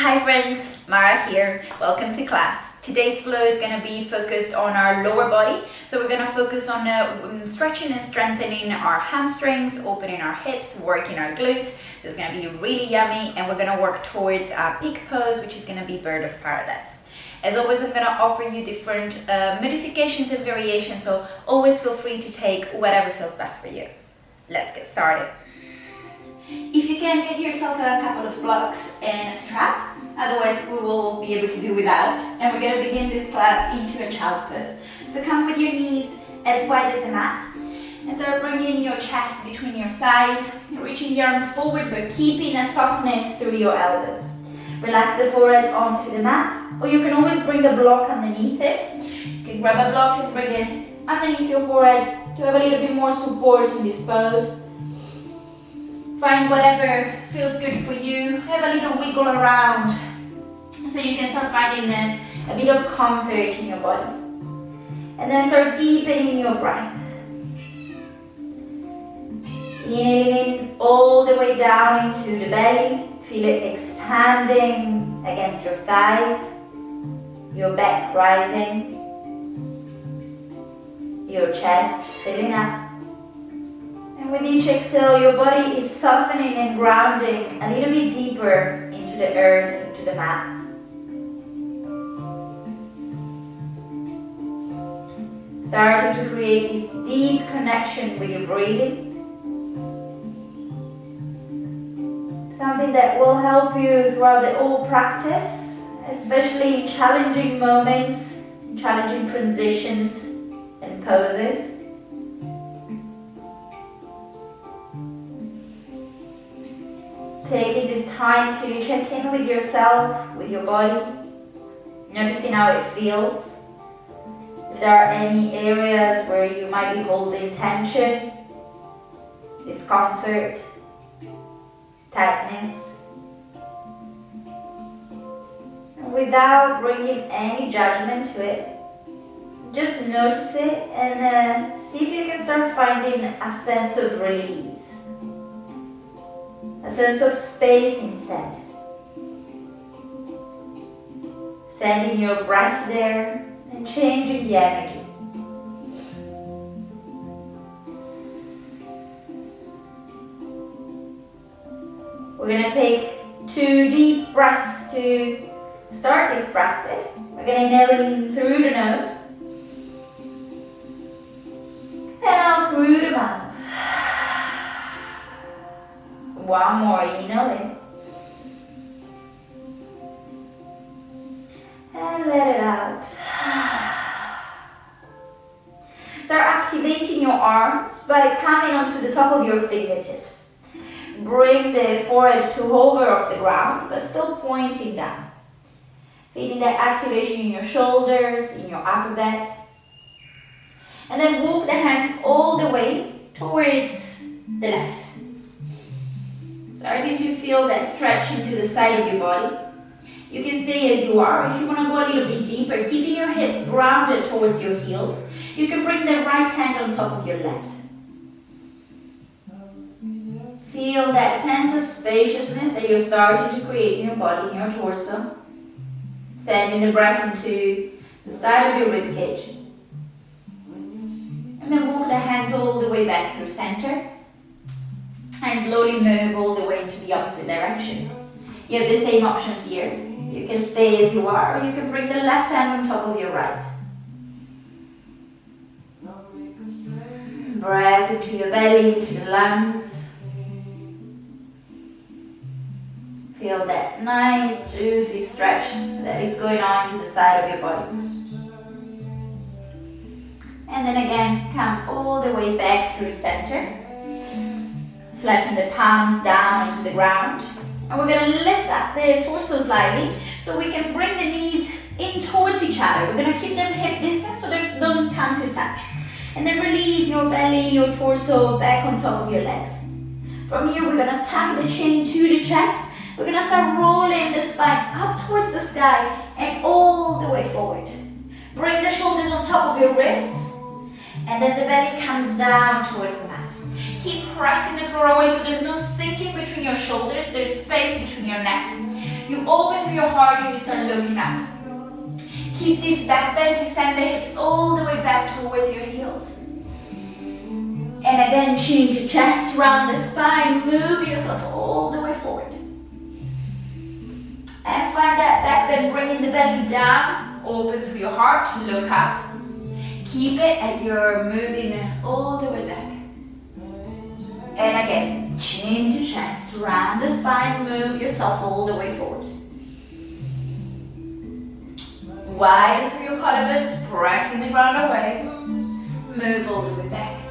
Hi friends, Mara here. Welcome to class. Today's flow is going to be focused on our lower body. So we're going to focus on stretching and strengthening our hamstrings, opening our hips, working our glutes. So it's going to be really yummy, and we're going to work towards our peak pose, which is going to be bird of paradise. As always, I'm going to offer you different modifications and variations, so always feel free to take whatever feels best for you. Let's get started. If you can, get yourself a couple of blocks and a strap, otherwise we will be able to do without. And we're going to begin this class into a child pose. So come with your knees as wide as the mat and start bringing your chest between your thighs, reaching the arms forward but keeping a softness through your elbows. Relax the forehead onto the mat, or you can always bring a block underneath it. You can grab a block and bring it underneath your forehead to have a little bit more support in this pose. Find whatever feels good for you. Have a little wiggle around so you can start finding a bit of comfort in your body. And then start deepening your breath. Inhaling all the way down into the belly. Feel it expanding against your thighs, your back rising, your chest filling up. And with each exhale, your body is softening and grounding a little bit deeper into the earth, into the mat. Starting to create this deep connection with your breathing. Something that will help you throughout the whole practice, especially in challenging moments, challenging transitions and poses. Taking this time to check in with yourself, with your body, noticing how it feels. If there are any areas where you might be holding tension, discomfort, tightness. And without bringing any judgment to it, just notice it and see if you can start finding a sense of release. A sense of space instead. Sending your breath there and changing the energy. We're going to take 2 deep breaths to start this practice. We're going to inhale in through the nose and out through the mouth. One more, inhale in. And let it out. Start activating your arms by coming onto the top of your fingertips. Bring the forehead to hover off the ground, but still pointing down. Feeling that activation in your shoulders, in your upper back. And then walk the hands all the way towards the left. Starting to feel that stretching to the side of your body. You can stay as you are. If you want to go a little bit deeper, keeping your hips grounded towards your heels, you can bring the right hand on top of your left. Feel that sense of spaciousness that you're starting to create in your body, in your torso. Sending the breath into the side of your ribcage. And then walk the hands all the way back through center. And slowly move all the way into the opposite direction. You have the same options here. You can stay as you are, or you can bring the left hand on top of your right. Breath into your belly, into the lungs. Feel that nice, juicy stretch that is going on to the side of your body. And then again, come all the way back through center. Flatten the palms down into the ground. And we're going to lift up the torso slightly so we can bring the knees in towards each other. We're going to keep them hip distance so they don't come to touch. And then release your belly, your torso back on top of your legs. From here, we're going to tuck the chin to the chest. We're going to start rolling the spine up towards the sky and all the way forward. Bring the shoulders on top of your wrists. And then the belly comes down towards the mat. Keep pressing the floor away so there's no sinking between your shoulders, there's space between your neck. You open through your heart and you start looking up. Keep this back bend to send the hips all the way back towards your heels. And again, chin to chest, round the spine, move yourself all the way forward. And find that back bend, bringing the belly down, open through your heart, look up. Keep it as you're moving all the way back. And again, chin to chest, round the spine, move yourself all the way forward. Widen through your collarbones, pressing the ground away. Move all the way back.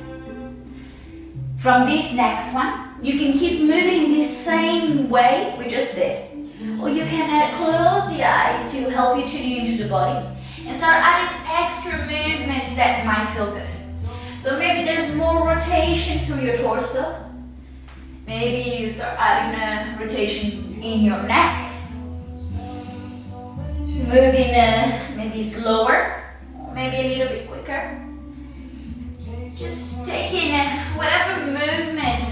From this next one, you can keep moving in the same way we just did. Or you can close the eyes to help you tune into the body and start adding extra movements that might feel good. So maybe there's more rotation through your torso. Maybe you start adding a rotation in your neck. Moving maybe slower, or maybe a little bit quicker. Just taking whatever movement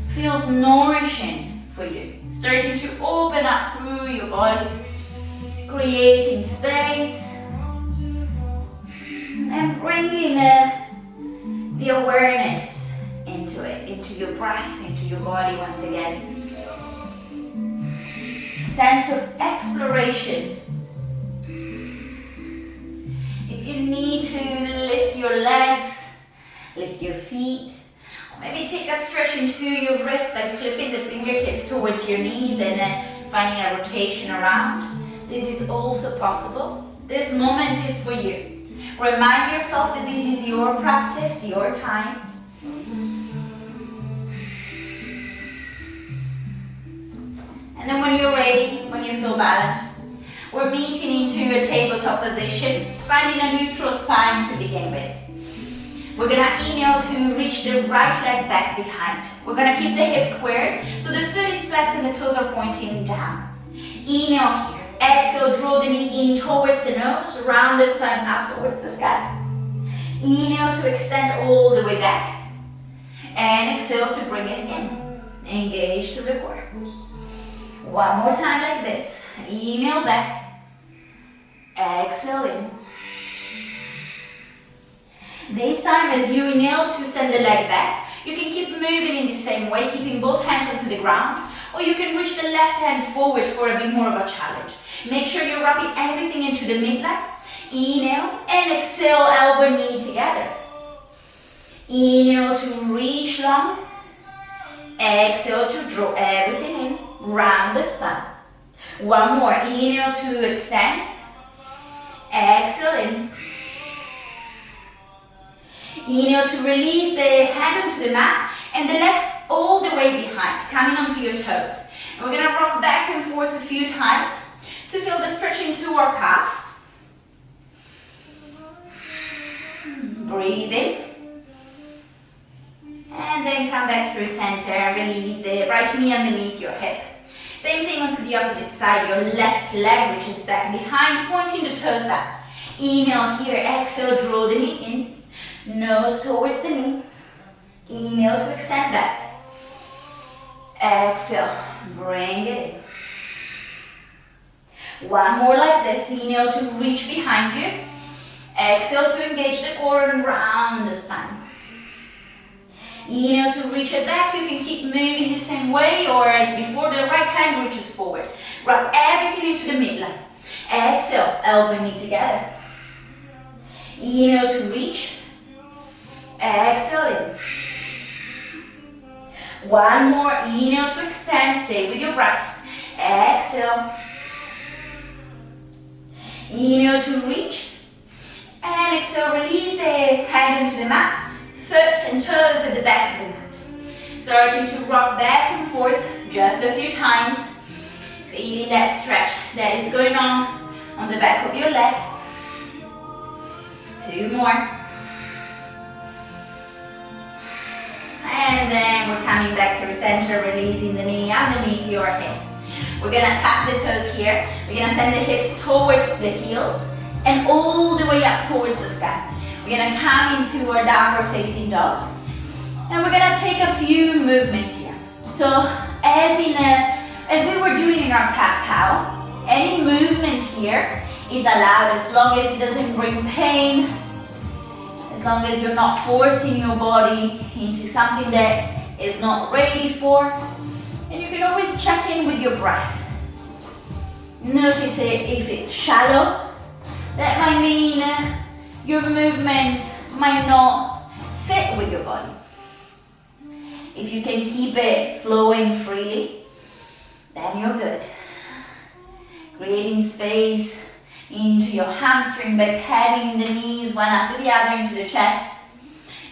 feels nourishing for you. Starting to open up through your body, creating space, and bringing the awareness into it, into your breath, into your body once again. Sense of exploration. If you need to lift your legs, lift your feet, or maybe take a stretch into your wrist by flipping the fingertips towards your knees and finding a rotation around. This is also possible. This moment is for you. Remind yourself that this is your practice, your time. And then when you're ready, when you feel balanced, we're meeting into a tabletop position, finding a neutral spine to begin with. We're gonna inhale to reach the right leg back behind. We're gonna keep the hips squared, so the foot is flexed and the toes are pointing down. Inhale here. Exhale, draw the knee in towards the nose, round the spine up towards the sky. Inhale to extend all the way back. And exhale to bring it in. Engage through the core. One more time like this. Inhale back. Exhale in. This time as you inhale to send the leg back, you can keep moving in the same way, keeping both hands onto the ground, or you can reach the left hand forward for a bit more of a challenge. Make sure you're wrapping everything into the midline. Inhale and exhale, elbow knee together. Inhale to reach long. Exhale to draw everything in, round the spine. One more. Inhale to extend. Exhale in. Inhale to release the hand onto the mat and the leg all the way behind, coming onto your toes. And we're going to rock back and forth a few times to feel the stretching through our calves. Breathe in. And then come back through center and release the right knee underneath your hip. Same thing onto the opposite side. Your left leg reaches back behind, pointing the toes down. Inhale here, exhale, draw the knee in. Nose towards the knee. Inhale to extend back. Exhale, bring it in. One more like this. Inhale to reach behind you. Exhale to engage the core and round the spine. Inhale to reach it back. You can keep moving the same way, or as before, the right hand reaches forward. Wrap everything into the midline. Exhale, elbow knee together. Inhale to reach. Exhale in. One more. Inhale to extend. Stay with your breath. Exhale. Inhale to reach. And exhale, release the hand into the mat. Foot and toes at the back of the mat. Starting to rock back and forth just a few times. Feeling that stretch that is going on the back of your leg. Two more. And then we're coming back through center, releasing the knee underneath your hip. We're gonna tap the toes here. We're gonna send the hips towards the heels and all the way up towards the sky. We're gonna come into our downward facing dog. And we're gonna take a few movements here. So as As we were doing in our cat-cow, any movement here is allowed as long as it doesn't bring pain, as long as you're not forcing your body into something that is not ready for. And you can always check in with your breath. Notice it if it's shallow. That might mean your movements might not fit with your body. If you can keep it flowing freely, then you're good. Creating space into your hamstring by patting the knees one after the other into the chest.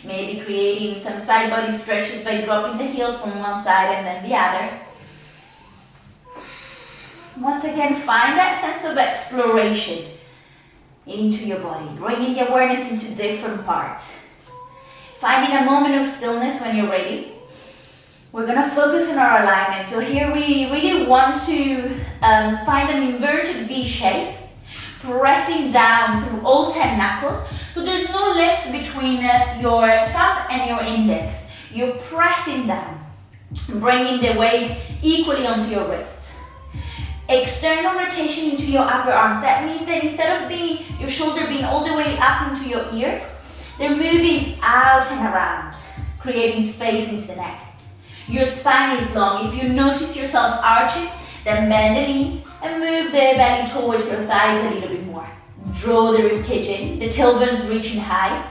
Maybe creating some side body stretches by dropping the heels from one side and then the other. Once again, find that sense of exploration into your body, bringing the awareness into different parts. Finding a moment of stillness when you're ready. We're going to focus on our alignment. So here we really want to find an inverted V shape, pressing down through all 10 knuckles. So there's no lift between your thumb and your index. You're pressing down, bringing the weight equally onto your wrists. External rotation into your upper arms. That means that instead of your shoulder being all the way up into your ears, they're moving out and around, creating space into the neck. Your spine is long. If you notice yourself arching, then bend the knees and move the belly towards your thighs a little bit more. Draw the rib cage in, the tailbone's reaching high.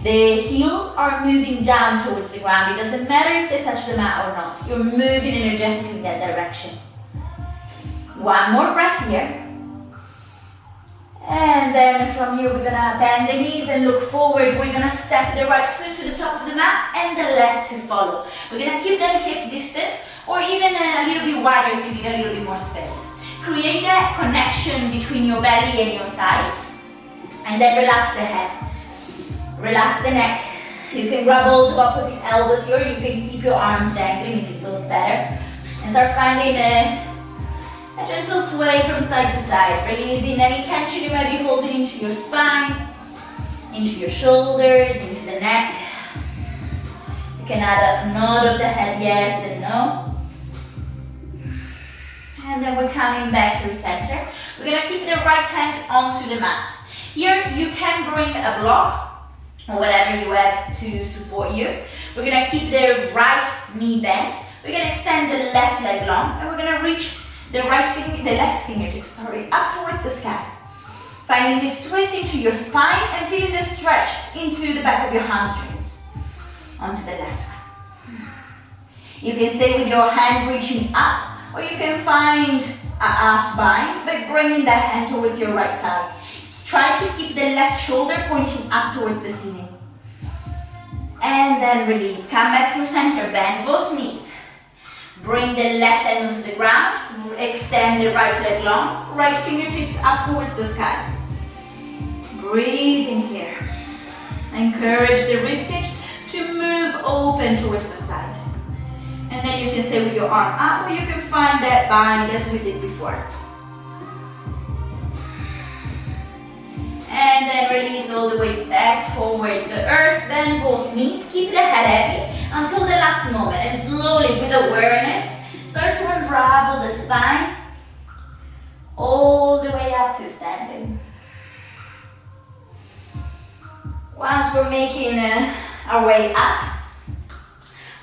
The heels are moving down towards the ground. It doesn't matter if they touch the mat or not. You're moving energetically in that direction. One more breath here. And then from here, we're gonna bend the knees and look forward. We're gonna step the right foot to the top of the mat and the left to follow. We're gonna keep that hip distance or even a little bit wider if you need a little bit more space. Create that connection between your belly and your thighs. And then relax the head. Relax the neck. You can grab all the opposite elbows here. You can keep your arms dangling if it feels better. And start finding a gentle sway from side to side, releasing any tension you might be holding into your spine, into your shoulders, into the neck. You can add a nod of the head, yes and no. And then we're coming back through center. We're going to keep the right hand onto the mat. Here you can bring a block or whatever you have to support you. We're going to keep the right knee bent. We're going to extend the left leg long and we're going to reach the left fingertips, up towards the sky. Finding this twist into your spine and feeling the stretch into the back of your hamstrings. Onto the left one. You can stay with your hand reaching up, or you can find a half bind by bringing that hand towards your right thigh. Try to keep the left shoulder pointing up towards the ceiling. And then release. Come back through center, bend both knees. Bring the left hand onto the ground, extend the right leg long, right fingertips up towards the sky. Breathe in here. Encourage the ribcage to move open towards the side. And then you can stay with your arm up or you can find that bind as we did before. And then release all the way back towards the earth. Bend both knees. Keep the head heavy until the last moment. And slowly, with awareness, start to unravel the spine all the way up to standing. Once we're making our way up,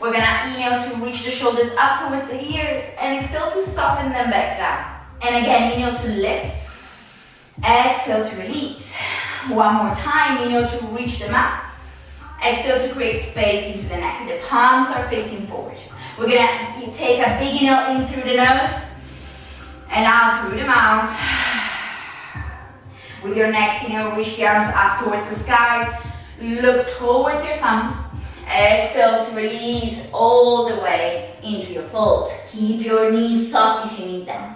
we're going to inhale to reach the shoulders up towards the ears and exhale to soften them back down. And again, inhale to lift. Exhale to release. One more time, inhale to reach the mat. Exhale to create space into the neck. The palms are facing forward. We're gonna take a big inhale in through the nose and out through the mouth. With your next inhale, reach the arms up towards the sky. Look towards your thumbs. Exhale to release all the way into your fold. Keep your knees soft if you need them.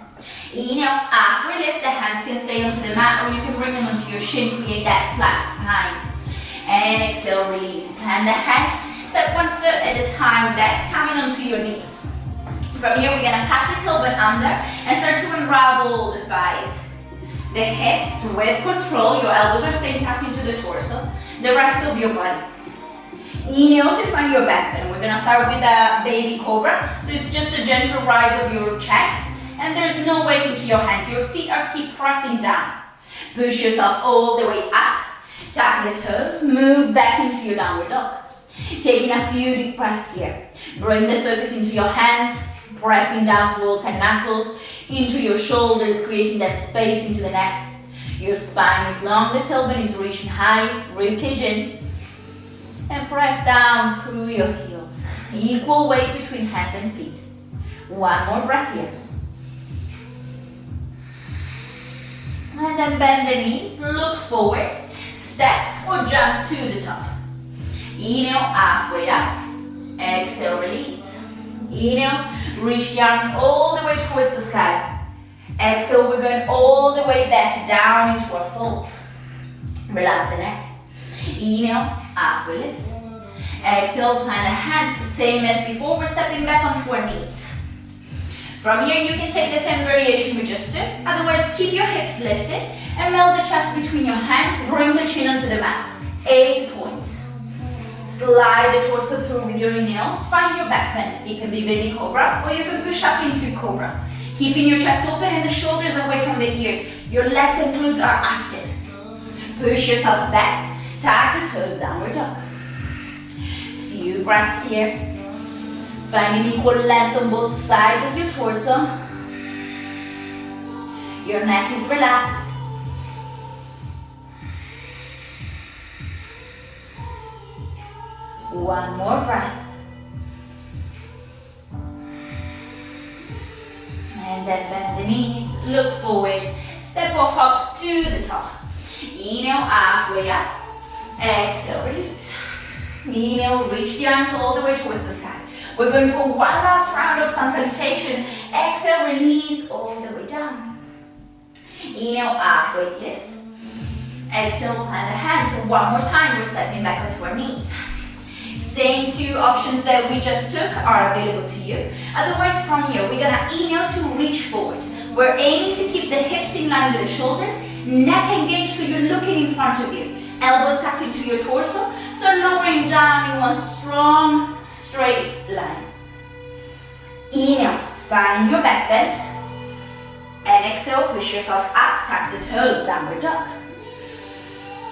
Inhale, after lift, the hands can stay onto the mat or you can bring them onto your shin, create that flat spine. And exhale, release. Plant the hands, step one foot at a time back, coming onto your knees. From here, we're gonna tuck the tailbone under and start to unravel the thighs. The hips with control, your elbows are staying tucked into the torso, the rest of your body. Inhale to find your back bend. We're gonna start with a baby cobra. So it's just a gentle rise of your chest, and there's no weight into your hands. Your feet are keep pressing down. Push yourself all the way up. Tap the toes. Move back into your downward dog. Taking a few deep breaths here. Bring the focus into your hands, pressing down towards the knuckles, into your shoulders, creating that space into the neck. Your spine is long, the tailbone is reaching high, ribcage in. And press down through your heels. Equal weight between hands and feet. One more breath here. And then bend the knees, look forward, step or jump to the top. Inhale, halfway up. Exhale, release. Inhale, reach the arms all the way towards the sky. Exhale, we're going all the way back down into our fold. Relax the neck. Inhale, halfway lift. Exhale, plant the hands, same as before, we're stepping back onto our knees. From here, you can take the same variation we just did. Otherwise, keep your hips lifted and melt the chest between your hands. Bring the chin onto the mat. 8 points. Slide the torso through with your inhale. Find your back bend. It can be baby cobra or you can push up into cobra. Keeping your chest open and the shoulders away from the ears. Your legs and glutes are active. Push yourself back. Tap the toes, downward dog. Few breaths here. Finding equal length on both sides of your torso. Your neck is relaxed. One more breath. And then bend the knees, look forward, step or hop to the top. Inhale, halfway up. Exhale, release. Inhale, reach the arms all the way towards the sky. We're going for one last round of sun salutation. Exhale, release all the way down. Inhale, halfway lift. Exhale, plant the hands. So one more time, we're stepping back onto our knees. Same two options that we just took are available to you. Otherwise, from here, we're gonna inhale to reach forward. We're aiming to keep the hips in line with the shoulders, neck engaged so you're looking in front of you. Elbows tucked into your torso, so lowering down in one strong, straight line. Inhale, find your back bend. And exhale, push yourself up, tuck the toes, downward dog.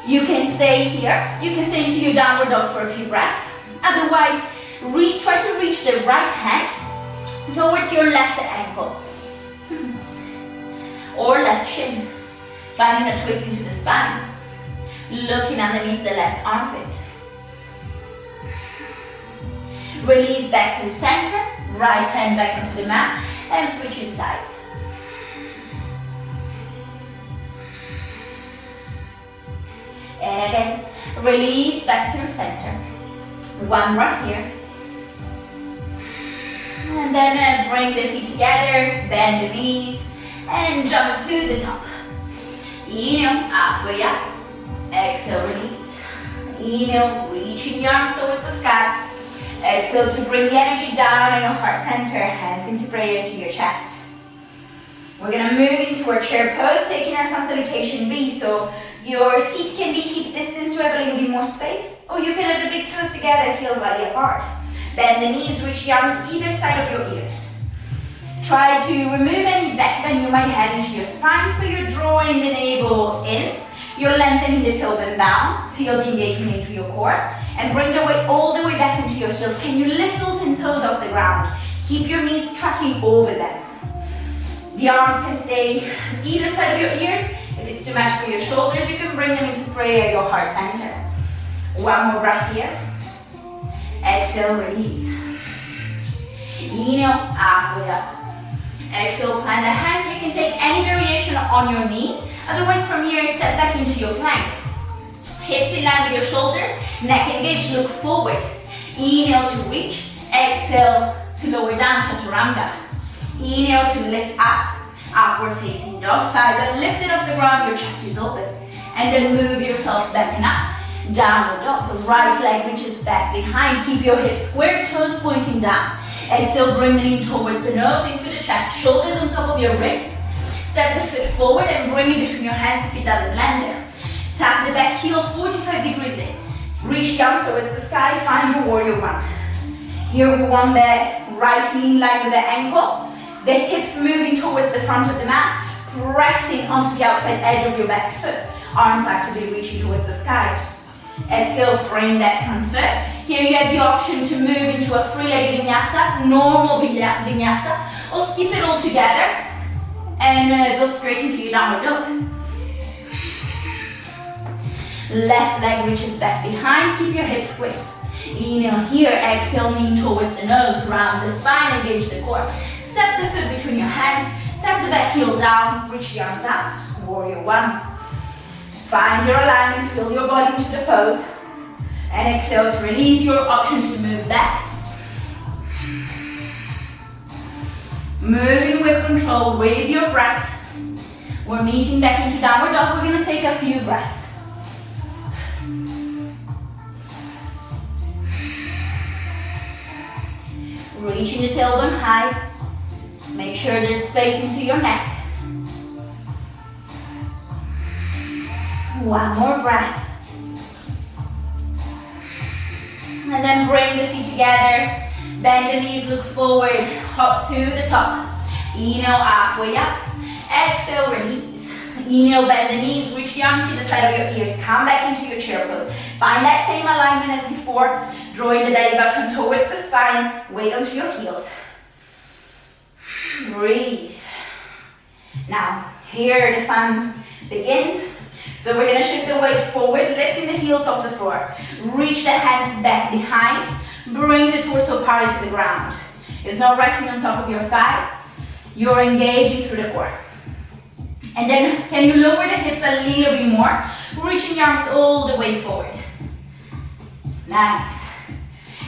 You can stay here, you can stay into your downward dog for a few breaths. Otherwise, try to reach the right hand towards your left ankle. Or left shin. Finding a twist into the spine. Looking underneath the left armpit. Release back through center. Right hand back onto the mat. And switching sides. And again, release back through center. One breath here. And then bring the feet together, bend the knees, and jump to the top. Inhale, halfway up. Exhale, release. Inhale, reaching the arms towards the sky. Exhale to bring the energy down in your heart center, hands into prayer to your chest. We're gonna move into our chair pose, taking our sun salutation B. So your feet can be hip distance to have a little bit more space, or you can have the big toes together, heels slightly apart. Bend the knees, reach the arms either side of your ears. Try to remove any back bend you might have into your spine, so you're drawing the navel in, you're lengthening the tailbone down, feel the engagement into your core, and bring the weight all the way back into your heels. Can you lift all 10 toes off the ground? Keep your knees tracking over them. The arms can stay either side of your ears. If it's too much for your shoulders, you can bring them into prayer, your heart center. One more breath here. Exhale, release. Inhale, halfway up. Exhale, plant the hands. You can take any variation on your knees. Otherwise, from here, step back into your plank. Hips in line with your shoulders, neck engaged, look forward. Inhale to reach. Exhale to lower down, chaturanga. Inhale to lift up, upward facing dog. Thighs are lifted off the ground, your chest is open. And then move yourself back and up. Downward dog. The right leg reaches back behind. Keep your hips square, toes pointing down. Exhale, bring the knee towards the nose, into the chest. Shoulders on top of your wrists. Step the foot forward and bring it between your hands if it doesn't land there. Tap the back heel 45 degrees in. Reach the arms towards the sky, find your warrior one. Here we want the right knee in line with the ankle, the hips moving towards the front of the mat, pressing onto the outside edge of your back foot, arms actively reaching towards the sky. Exhale, frame that front foot. Here you have the option to move into a three-legged vinyasa, normal vinyasa, or skip it all together and go straight into your downward dog. Left leg reaches back behind, keep your hips square. Inhale here, exhale, lean towards the nose, round the spine, engage the core. Step the foot between your hands, tap the back heel down, reach the arms up, warrior one. Find your alignment, feel your body into the pose. And exhale to release, your option to move back. Moving with control, with your breath. We're meeting back into downward dog. We're going to take a few breaths. Reaching the tailbone high. Make sure there's space into your neck. One more breath. And then bring the feet together. Bend the knees, look forward. Hop to the top. Inhale, halfway up. Exhale, release. Inhale, bend the knees. Reach the arms to the side of your ears. Come back into your chair pose. Find that same alignment as before. Drawing the belly button towards the spine. Weight onto your heels. Breathe. Now, here the fun begins. So we're going to shift the weight forward, lifting the heels off the floor. Reach the hands back behind. Bring the torso parallel to the ground. It's not resting on top of your thighs. You're engaging through the core. And then, can you lower the hips a little bit more? Reaching the arms all the way forward. Nice.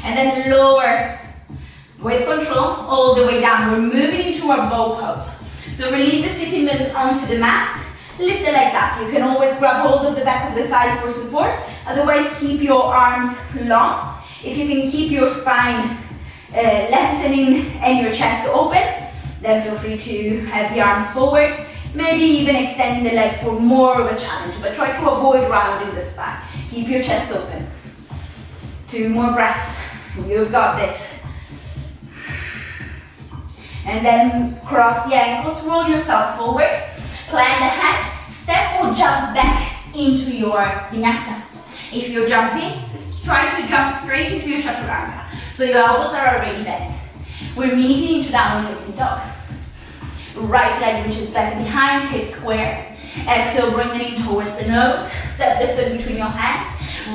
And then lower with control all the way down. We're moving into our bow pose. So release the sitting bones onto the mat. Lift the legs up. You can always grab hold of the back of the thighs for support. Otherwise, keep your arms long. If you can keep your spine lengthening and your chest open, then feel free to have the arms forward. Maybe even extending the legs for more of a challenge, but try to avoid rounding the spine. Keep your chest open. 2 more breaths. You've got this. And then cross the ankles, roll yourself forward. Plant the hands, step or jump back into your vinyasa. If you're jumping, just try to jump straight into your chaturanga. So your elbows are already bent. We're meeting into downward facing dog. Right leg reaches back behind, hips square. Exhale, bring the knee towards the nose. Step the foot between your hands.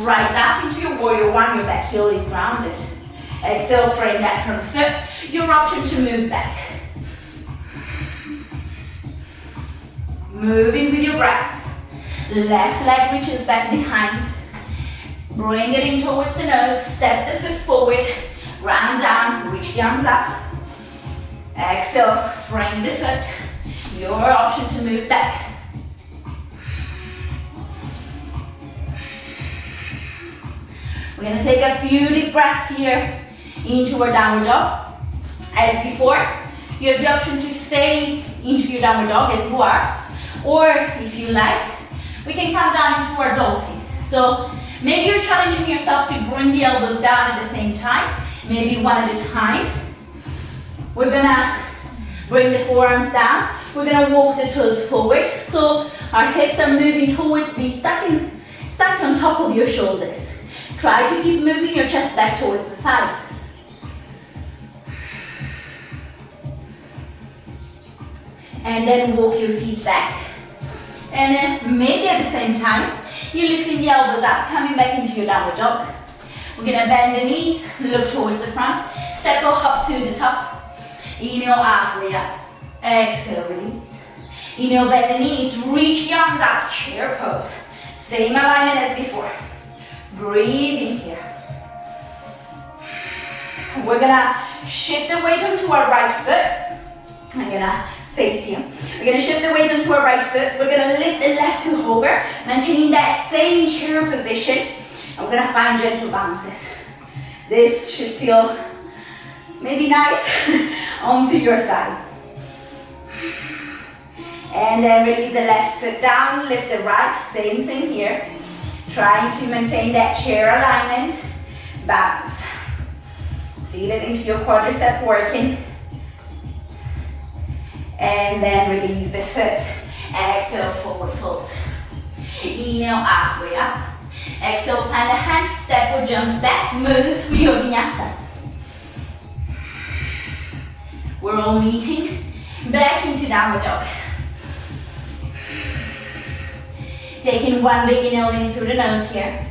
Rise up into your warrior one, your back heel is rounded. Exhale, frame that front foot. Your option to move back. Moving with your breath. Left leg reaches back behind. Bring it in towards the nose. Step the foot forward. Round down. Reach the arms up. Exhale. Frame the foot. Your option to move back. We're going to take a few deep breaths here into our downward dog. As before, you have the option to stay into your downward dog as you are. Or if you like, we can come down into our dolphin. So maybe you're challenging yourself to bring the elbows down at the same time, maybe one at a time. We're gonna bring the forearms down. We're gonna walk the toes forward. So our hips are moving towards being stuck on top of your shoulders. Try to keep moving your chest back towards the thighs. And then walk your feet back. And then maybe at the same time, you're lifting the elbows up, coming back into your downward dog. We're gonna bend the knees, look towards the front, step or hop to the top. Inhale, halfway up. Exhale, release. Inhale, bend the knees, reach the arms up, chair pose. Same alignment as before. Breathe in here. We're gonna shift the weight onto our right foot. I'm gonna face you. We're gonna shift the weight onto our right foot. We're gonna lift the left toe over, maintaining that same chair position. And we're gonna find gentle bounces. This should feel maybe nice onto your thigh. And then release the left foot down, lift the right, same thing here. Trying to maintain that chair alignment, balance. Feel it into your quadricep working. And then release the foot. Exhale, forward fold. Inhale, halfway up. Exhale, plant the hands, step or jump back, move through your vinyasa. We're all meeting back into downward dog. Taking one big inhale in through the nose here,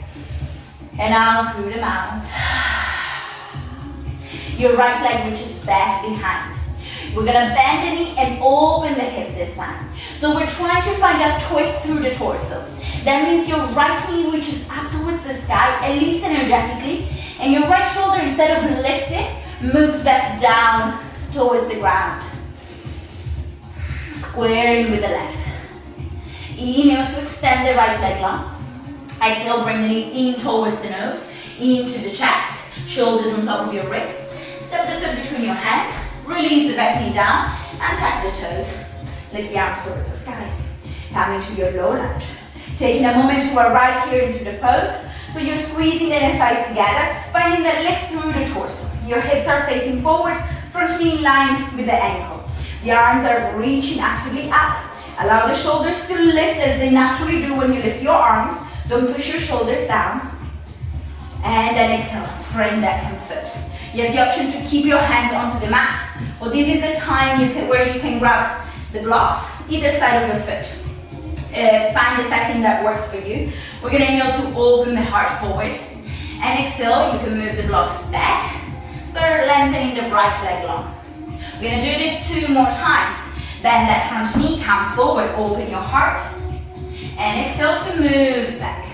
and out through the mouth. Your right leg reaches back behind. We're gonna bend the knee and open the hip this time. So we're trying to find that twist through the torso. That means your right knee reaches up towards the sky, at least energetically, and your right shoulder, instead of lifting, moves back down towards the ground. Squaring with the left. Inhale to extend the right leg long. Exhale, bring the knee in towards the nose, into the chest, shoulders on top of your wrists. Step the foot between your hands, release the back knee down, and tap the toes. Lift the arms towards the sky. Coming to your low lunge. Taking a moment to arrive here into the pose. So you're squeezing the inner thighs together, finding that lift through the torso. Your hips are facing forward, front knee in line with the ankle. The arms are reaching actively up. Allow the shoulders to lift as they naturally do when you lift your arms. Don't push your shoulders down. And then exhale, frame that front foot. You have the option to keep your hands onto the mat, or this is the time where you can grab the blocks either side of your foot. Find the setting that works for you. We're going to inhale to open the heart forward. And exhale, you can move the blocks back. Start lengthening the right leg long. We're going to do this 2 more times. Bend that front knee, come forward, open your heart. And exhale to move back.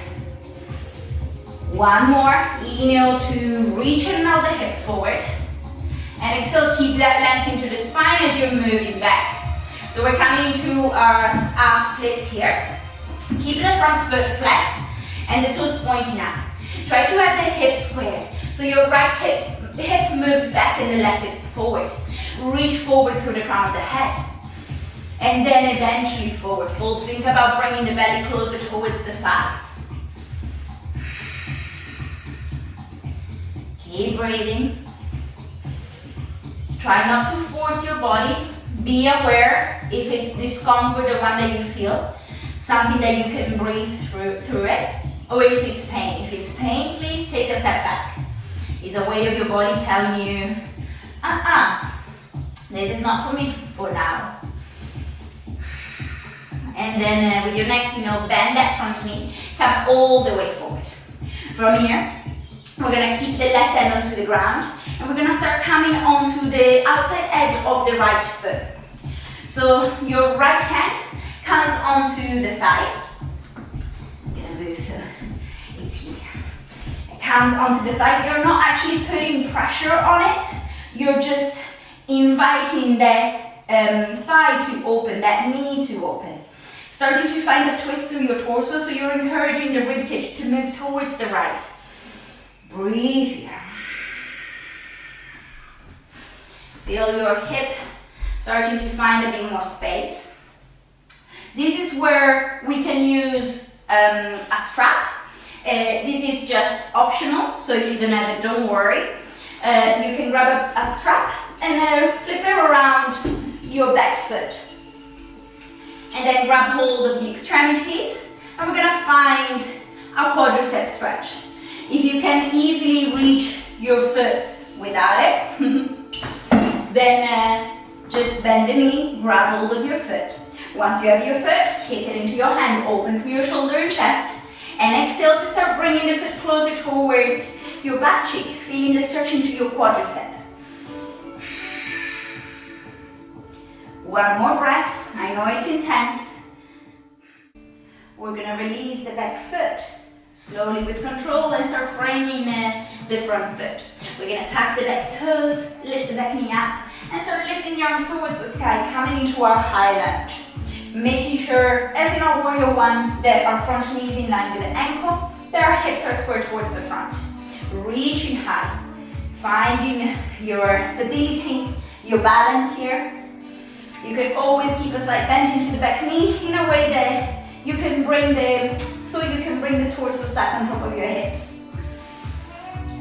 One more. Inhale to reach and melt the hips forward. And exhale, keep that length into the spine as you're moving back. So we're coming into our half splits here. Keep the front foot flexed and the toes pointing up. Try to have the hips squared. So your right hip moves back and the left hip forward. Reach forward through the crown of the head. And then eventually forward fold. Think about bringing the belly closer towards the thigh. Keep breathing. Try not to force your body. Be aware if it's discomfort, the one that you feel, something that you can breathe through it, or if it's pain. If it's pain, please take a step back. It's a way of your body telling you, this is not for me for now. And then with your next inhale, bend that front knee, come all the way forward. From here, we're gonna keep the left hand onto the ground, and we're gonna start coming onto the outside edge of the right foot. So your right hand comes onto the thigh. I'm gonna move so it's easier. It comes onto the thighs. You're not actually putting pressure on it. You're just inviting that thigh to open, that knee to open. Starting to find a twist through your torso, so you're encouraging the ribcage to move towards the right. Breathe here. Feel your hip starting to find a bit more space. This is where we can use a strap. This is just optional, so if you don't have it, don't worry. You can grab a strap and flip it around your back foot. And then grab hold of the extremities, and we're gonna find our quadricep stretch. If you can easily reach your foot without it, then just bend the knee, grab hold of your foot. Once you have your foot, kick it into your hand, open through your shoulder and chest, and exhale to start bringing the foot closer towards your back cheek, feeling the stretch into your quadricep. One more breath. I know it's intense. We're gonna release the back foot slowly with control and start framing the front foot. We're gonna tap the back toes, lift the back knee up, and start lifting the arms towards the sky, coming into our high lunge. Making sure, as in our warrior one, that our front knee is in line with the ankle, that our hips are squared towards the front. Reaching high, finding your stability, your balance here. You can always keep a slight bend into the back knee in a way that you can bring the torso back on top of your hips.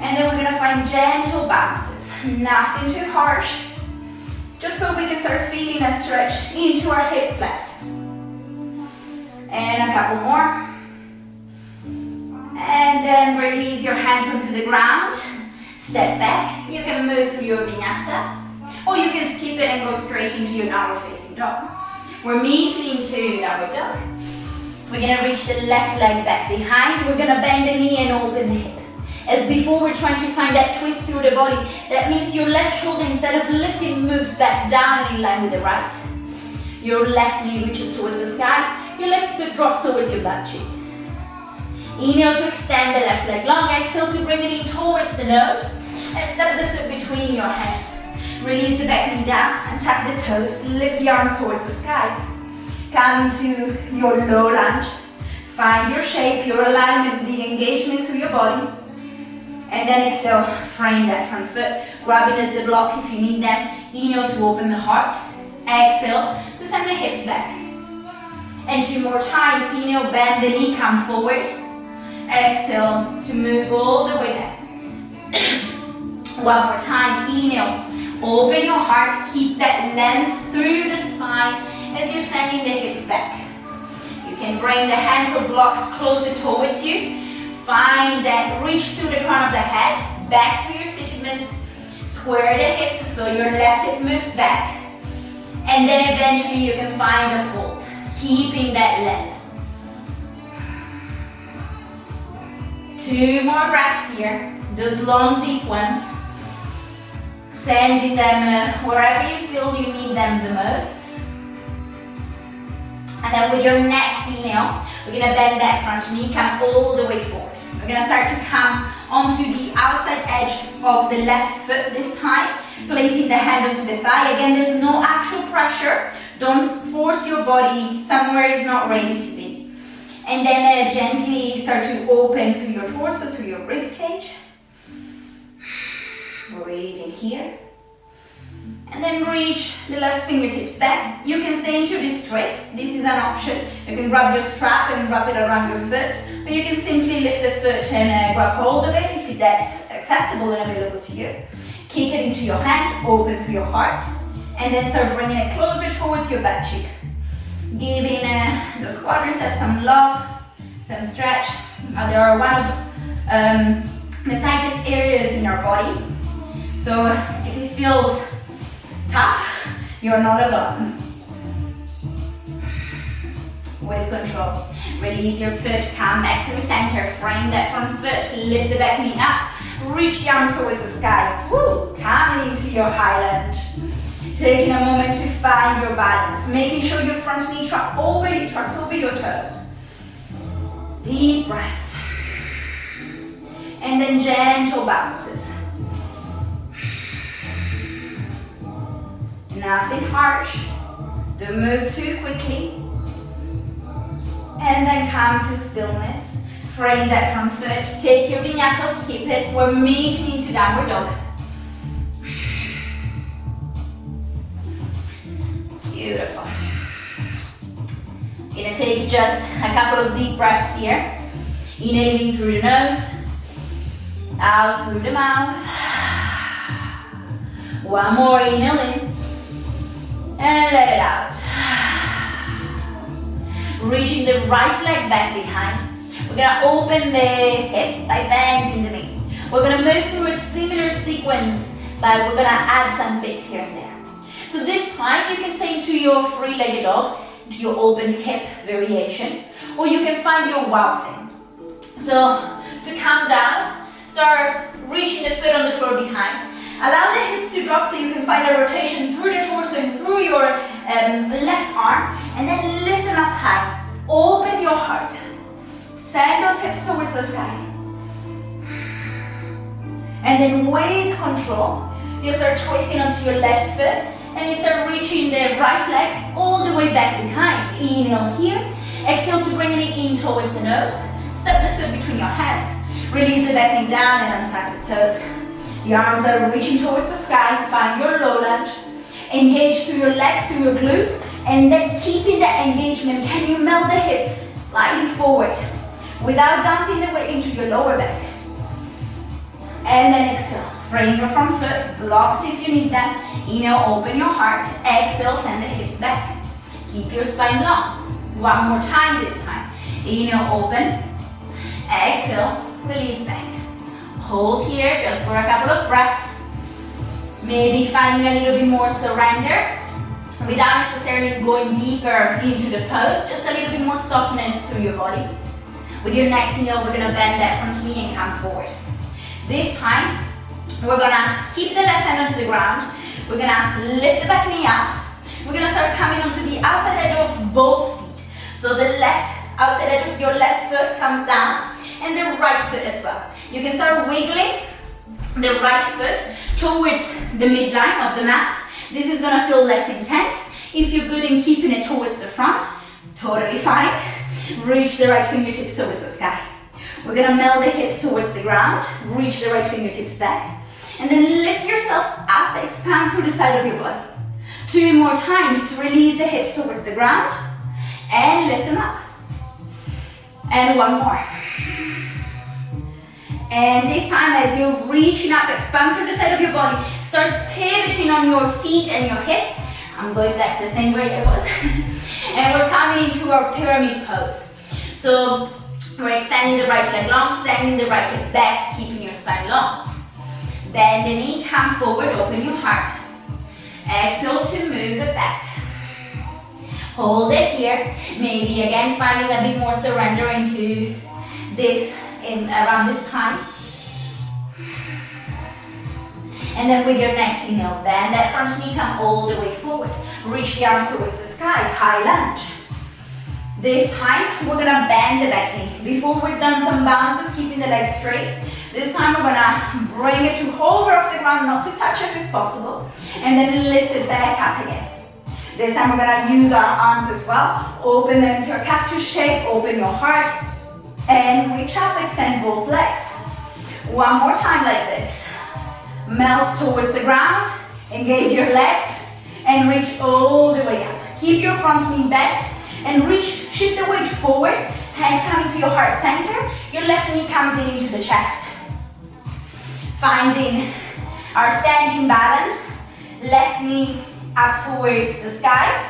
And then we're gonna find gentle bounces, nothing too harsh, just so we can start feeling a stretch into our hip flex. And a couple more. And then release your hands onto the ground. Step back. You can move through your vinyasa, or you can skip it and go straight into your downward facing dog. We're meeting into downward dog. We're gonna reach the left leg back behind. We're gonna bend the knee and open the hip. As before, we're trying to find that twist through the body. That means your left shoulder, instead of lifting, moves back down and in line with the right. Your left knee reaches towards the sky. Your left foot drops towards your butt cheek. Inhale to extend the left leg long. Exhale to bring it in towards the nose. And step the foot between your hands. Release the back knee down and tap the toes. Lift the arms towards the sky. Come into your low lunge. Find your shape, your alignment, the engagement through your body. And then exhale, frame that front foot. Grabbing at the block if you need them. Inhale to open the heart. Exhale to send the hips back. And 2 more times. Inhale, bend the knee, come forward. Exhale to move all the way back. 1 more time. Inhale, open your heart. Keep that length through the spine as you're sending the hips back. You can bring the hands or blocks closer towards you. Find that reach through the crown of the head, back through your sit-ins, square the hips so your left hip moves back, and then eventually you can find a fold, keeping that length. 2 more breaths here, those long deep ones, sending them wherever you feel you need them the most. And then with your next inhale, we're gonna bend that front knee, come all the way forward. We're gonna start to come onto the outside edge of the left foot this time, placing the hand onto the thigh. Again, there's no actual pressure. Don't force your body somewhere it's not ready to be. And then gently start to open through your torso, through your rib cage. Breathe in here. And then reach the left fingertips back. You can stay into this twist. This is an option. You can grab your strap and wrap it around your foot. Or you can simply lift the foot and grab hold of it if that's accessible and available to you. Kick it into your hand, open through your heart. And then start bringing it closer towards your butt cheek. Giving those quadriceps some love, some stretch. They are one of the tightest areas in our body. So if it feels tough, you're not alone. With control. Release your foot, come back through center, frame that front foot, lift the back knee up, reach the arms towards the sky. Woo! Coming into your high lunge. Taking a moment to find your balance, making sure your front knee trucks over your toes. Deep breaths. And then gentle bounces. Nothing harsh. Don't move too quickly. And then come to stillness. Frame that front foot. Take your vinyasa, skip it. We're meeting into downward dog. Beautiful. Gonna take just a couple of deep breaths here. Inhaling through the nose. Out through the mouth. One more inhale in. And let it out. Reaching the right leg back behind. We're gonna open the hip by bending the knee. We're gonna move through a similar sequence, but we're gonna add some bits here and there. So this time you can stay into your three-legged dog, into your open hip variation, or you can find your wow thing. So to come down, start reaching the foot on the floor behind. Allow the hips to drop so you can find a rotation through the torso and through your left arm, and then lift them up high. Open your heart. Send those hips towards the sky. And then with control, you start twisting onto your left foot, and you start reaching the right leg all the way back behind. Inhale here. Exhale to bring it in towards the nose. Step the foot between your hands. Release the back knee down and untap the toes. The arms are reaching towards the sky. Find your low lunge. Engage through your legs, through your glutes, and then keeping that engagement. Can you melt the hips? Slightly forward, without dumping the weight into your lower back. And then exhale. Frame your front foot, blocks if you need them. Inhale, open your heart. Exhale, send the hips back. Keep your spine long. One more time this time. Inhale, open. Exhale, release back. Hold here just for a couple of breaths. Maybe finding a little bit more surrender without necessarily going deeper into the pose. Just a little bit more softness through your body. With your next inhale, we're gonna bend that front knee and come forward. This time, we're gonna keep the left hand onto the ground. We're gonna lift the back knee up. We're gonna start coming onto the outside edge of both feet. So the left outside edge of your left foot comes down and the right foot as well. You can start wiggling the right foot towards the midline of the mat. This is gonna feel less intense. If you're good in keeping it towards the front, totally fine. Reach the right fingertips towards the sky. We're gonna melt the hips towards the ground, reach the right fingertips back, and then lift yourself up, expand through the side of your body. 2 more times, release the hips towards the ground, and lift them up. And one more. And this time, as you're reaching up, expand through the side of your body, start pivoting on your feet and your hips. I'm going back the same way I was. And we're coming into our pyramid pose. So we're extending the right leg long, sending the right leg back, keeping your spine long. Bend the knee, come forward, open your heart. Exhale to move it back. Hold it here. Maybe again finding a bit more surrender into this around this time. And then with your next inhale, bend that front knee, come all the way forward. Reach the arms towards the sky, high lunge. This time, we're gonna bend the back knee. Before we've done some bounces, keeping the legs straight. This time we're gonna bring it to hover off the ground, not to touch it if possible. And then lift it back up again. This time we're gonna use our arms as well. Open them into a cactus shape, open your heart. And reach up, extend both legs. One more time like this. Melt towards the ground, engage your legs, and reach all the way up. Keep your front knee bent, and reach, shift the weight forward, hands coming to your heart center, your left knee comes in into the chest. Finding our standing balance, left knee up towards the sky,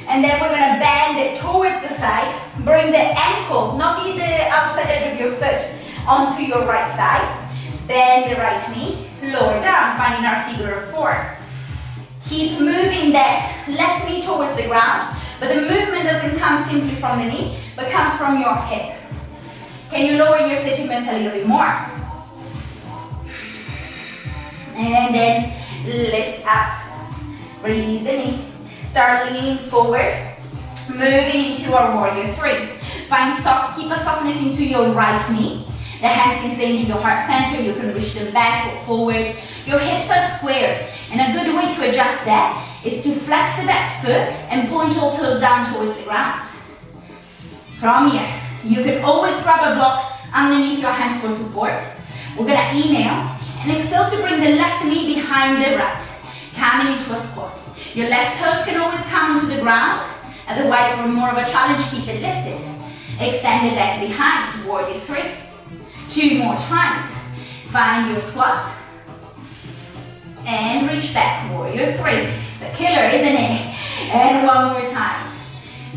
and then we're gonna bend it towards the side, bring the ankle, not the outside edge of your foot, onto your right thigh, bend the right knee, lower down, finding our figure of 4. Keep moving that left knee towards the ground, but the movement doesn't come simply from the knee, but comes from your hip. Can you lower your sitting bones a little bit more? And then lift up, release the knee. Start leaning forward, moving into our warrior 3. Find soft, keep a softness into your right knee. The hands can stay into your heart center, you can reach them back or forward. Your hips are squared, and a good way to adjust that is to flex the back foot and point all toes down towards the ground. From here, you can always grab a block underneath your hands for support. We're gonna inhale and exhale to bring the left knee behind the right, coming into a squat. Your left toes can always come into the ground, otherwise for more of a challenge, keep it lifted. Extend the back behind, warrior 3. 2 more times. Find your squat. And reach back, warrior 3. It's a killer, isn't it? And one more time.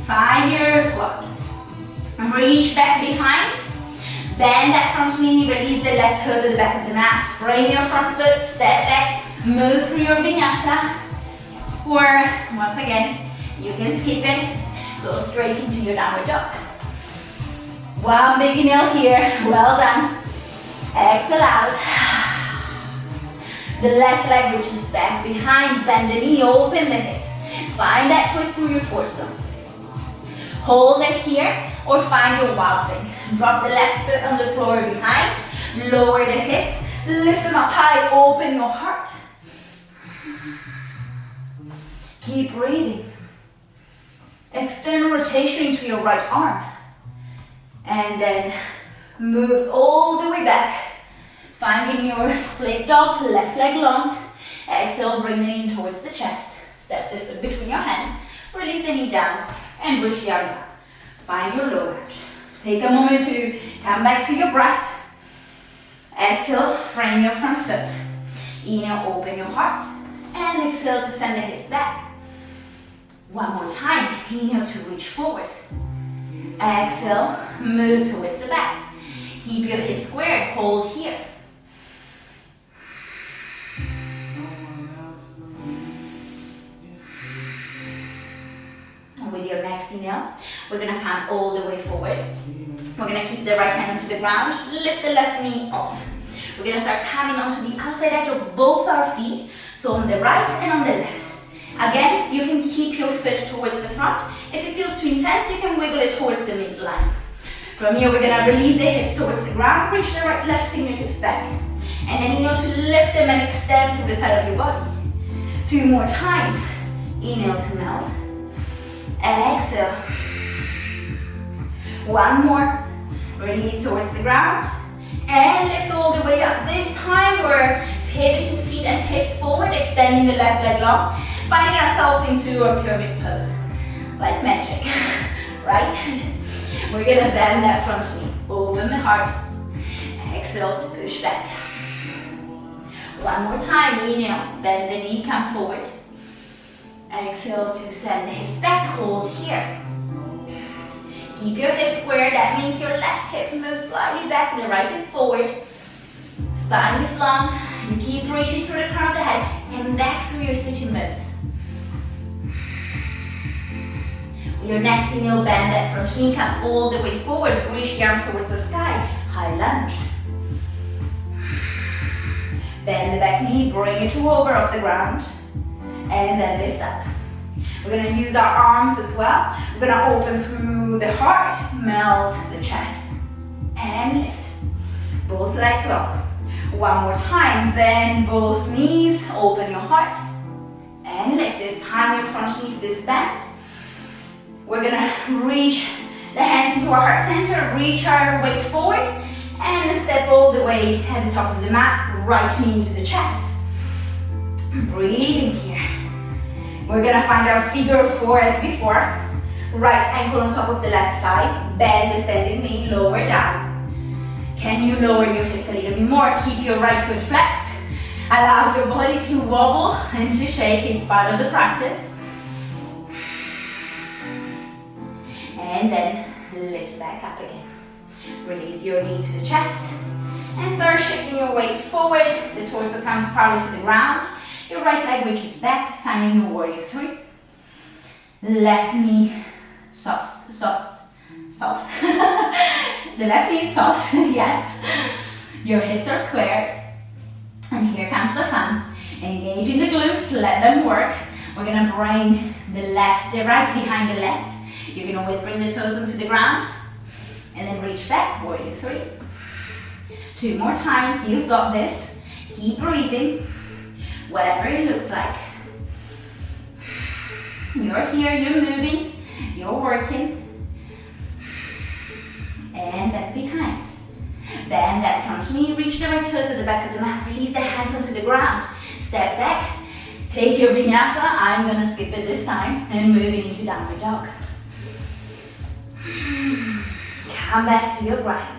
Find your squat. Reach back behind. Bend that front knee, release the left toes at the back of the mat. Frame your front foot, step back, move through your vinyasa. Or, once again, you can skip it, go straight into your downward dog. One big inhale here, well done. Exhale out. The left leg reaches back behind, bend the knee, open the hip. Find that twist through your torso. Hold it here, or find your wild thing. Drop the left foot on the floor behind, lower the hips, lift them up high, open your heart. Keep breathing. External rotation into your right arm. And then move all the way back. Finding your split dog, left leg long. Exhale, bring the knee towards the chest. Step the foot between your hands. Release the knee down and reach the arms up. Find your low lunge. Take a moment to come back to your breath. Exhale, frame your front foot. Inhale, open your heart. And exhale to send the hips back. One more time. Inhale to reach forward. Exhale, move towards the back. Keep your hips squared. Hold here. And with your next inhale, we're going to come all the way forward. We're going to keep the right hand onto the ground. Lift the left knee off. We're going to start coming onto the outside edge of both our feet. So on the right and on the left. Again, you can keep your foot towards the front. If it feels too intense, you can wiggle it towards the midline. From here, we're going to release the hips towards the ground. Reach the right left fingertips back. And then inhale to lift them and extend through the side of your body. 2 more times. Inhale to melt. Exhale. 1 more. Release towards the ground. And lift all the way up. This time we're pivoting feet and hips forward, extending the left leg long, finding ourselves into a pyramid pose. Like magic, right? We're gonna bend that front knee. Open the heart. Exhale to push back. 1 more time. Inhale, bend the knee, come forward. Exhale to send the hips back. Hold here. Keep your hips square. That means your left hip moves slightly back, the right hip forward. Spine is long. You keep reaching through the crown of the head and back through your sitting bones. With your next inhale, bend that front knee, come all the way forward. Reach the arms towards the sky. High lunge. Bend the back knee, bring it to over off the ground. And then lift up. We're going to use our arms as well. We're going to open through the heart, melt the chest, and lift. Both legs long. 1 more time. Bend both knees, open your heart, and lift. This time your front knees this bent. We're going to reach the hands into our heart center, reach our weight forward, and step all the way at the top of the mat, right knee into the chest. Breathing here. We're gonna find our figure 4 as before. Right ankle on top of the left thigh. Bend the standing knee, lower down. Can you lower your hips a little bit more? Keep your right foot flexed. Allow your body to wobble and to shake. It's part of the practice. And then lift back up again. Release your knee to the chest. And start shifting your weight forward. The torso comes parallel to the ground. Your right leg reaches back, finding your warrior 3. Left knee soft, soft, soft. The left knee is soft, yes. Your hips are squared. And here comes the fun. Engage in the glutes, let them work. We're gonna bring the right behind the left. You can always bring the toes onto the ground. And then reach back, warrior 3. 2 more times, you've got this. Keep breathing. Whatever it looks like. You're here, you're moving, you're working. And back behind. Bend that front knee, reach the right toes at the back of the mat, release the hands onto the ground. Step back, take your vinyasa, I'm gonna skip it this time, and moving into downward dog. Come back to your breath.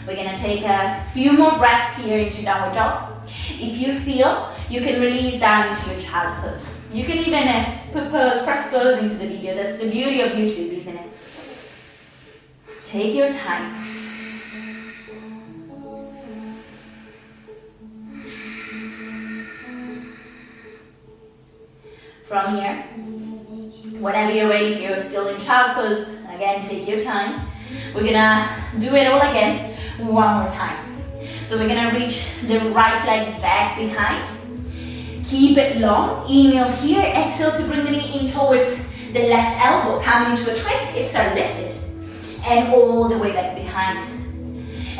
We're gonna take a few more breaths here into downward dog. If you feel, you can release down into your child pose. You can even press pose into the video. That's the beauty of YouTube, isn't it? Take your time. From here, whenever you're ready, if you're still in child pose, again, take your time. We're gonna do it all again. 1 more time. So we're gonna reach the right leg back behind. Keep it long. Inhale here. Exhale to bring the knee in towards the left elbow. Coming into a twist. Hips are lifted. And all the way back behind.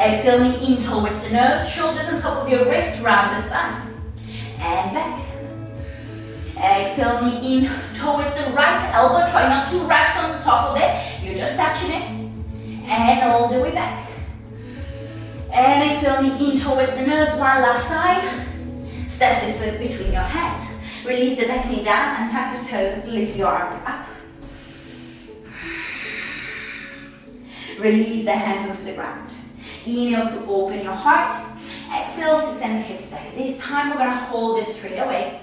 Exhale, knee in towards the nose. Shoulders on top of your wrist. Round the spine. And back. Exhale, knee in towards the right elbow. Try not to rest on the top of it. You're just touching it. And all the way back. And exhale, knee in towards the nose. One last time. Step the foot between your hands. Release the back knee down and tuck the toes, lift your arms up. Release the hands onto the ground. Inhale to open your heart. Exhale to send the hips back. This time we're going to hold this straight away.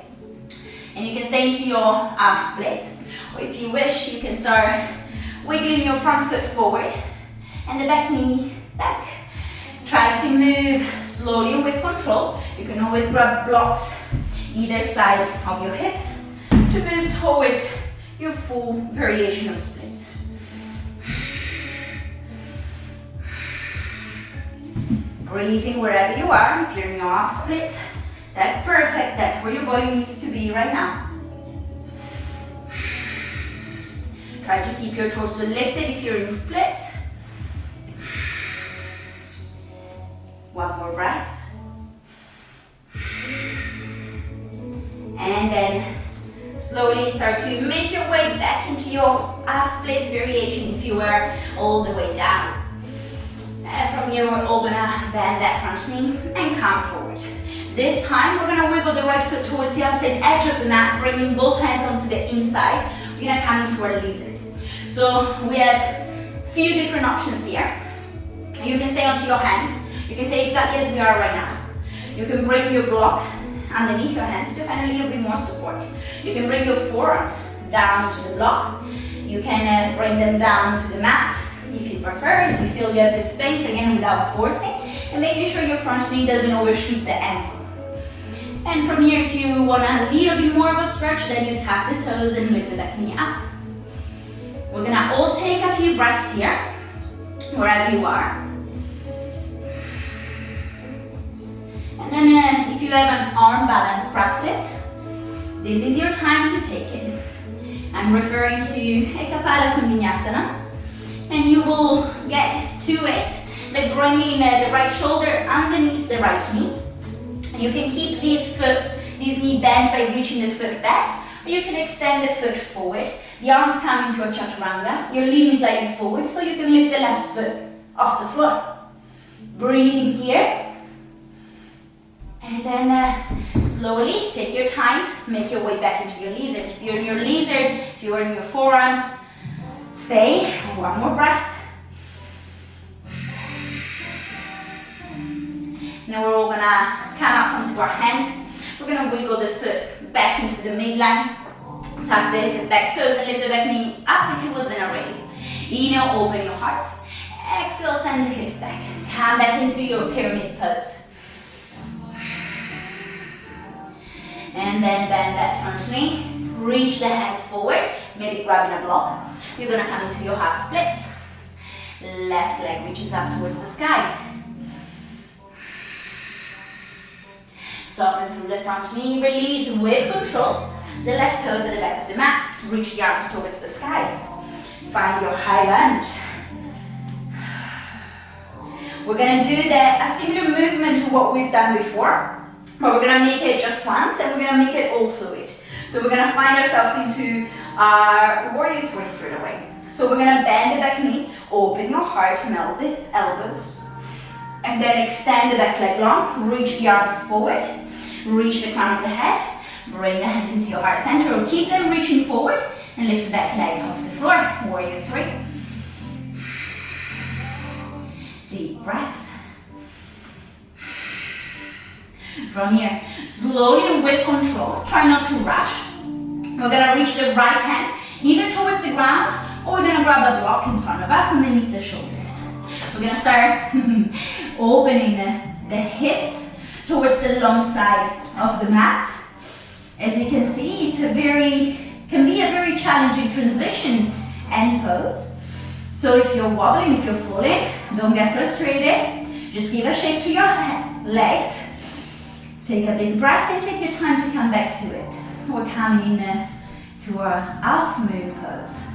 And you can stay into your arm split. Or if you wish, you can start wiggling your front foot forward and the back knee back. Try to move slowly and with control. You can always grab blocks either side of your hips to move towards your full variation of splits. Breathing wherever you are. If you're in your half split, that's perfect. That's where your body needs to be right now. Try to keep your torso lifted if you're in split. One more breath. And then slowly start to make your way back into your half splits variation if you were all the way down. And from here we're all gonna bend that front knee and come forward. This time we're gonna wiggle the right foot towards the outside edge of the mat, bringing both hands onto the inside. We're gonna come into our lizard. So we have a few different options here. You can stay onto your hands. You can stay exactly as we are right now. You can bring your block underneath your hands to find a little bit more support. You can bring your forearms down to the block. You can bring them down to the mat if you prefer, if you feel you have the space, again without forcing, and making sure your front knee doesn't overshoot the ankle. And from here, if you want a little bit more of a stretch, then you tap the toes and lift the back knee up. We're gonna all take a few breaths here, wherever you are. And then if you have an arm balance practice, this is your time to take it. I'm referring to Ekapala Kundinasana, and you will get to it by bringing the right shoulder underneath the right knee. You can keep this knee bent by reaching the foot back, or you can extend the foot forward. The arms come into a chaturanga. You're leaning slightly forward, so you can lift the left foot off the floor. Breathing here. And then slowly, take your time, make your way back into your lizard. If you're in your lizard, if you're in your forearms, stay. One more breath. Now we're all gonna come up onto our hands. We're gonna wiggle the foot back into the midline. Tuck the back toes and lift the back knee up if it wasn't already. Inhale, open your heart. Exhale, send the hips back. Come back into your pyramid pose. And then bend that front knee. Reach the hands forward, maybe grabbing a block. You're gonna come into your half splits. Left leg reaches up towards the sky. Soften through the front knee, release with control. The left toes at the back of the mat. Reach the arms towards the sky. Find your high lunge. We're gonna do a similar movement to what we've done before, but we're gonna make it just once and we're gonna make it all fluid. So we're gonna find ourselves into our warrior three straight away. So we're gonna bend the back knee, open your heart, melt the elbows, and then extend the back leg long, reach the arms forward, reach the crown of the head, bring the hands into your heart center or keep them reaching forward and lift the back leg off the floor, warrior three. Deep breaths. From here, slowly and with control, try not to rush. We're gonna reach the right hand either towards the ground or we're gonna grab a block in front of us underneath the shoulders. We're gonna start opening the hips towards the long side of the mat. As you can see, can be a very challenging transition and pose. So if you're wobbling, if you're falling, don't get frustrated. Just give a shake to your legs. Take a big breath and take your time to come back to it. We're coming in to our half moon pose.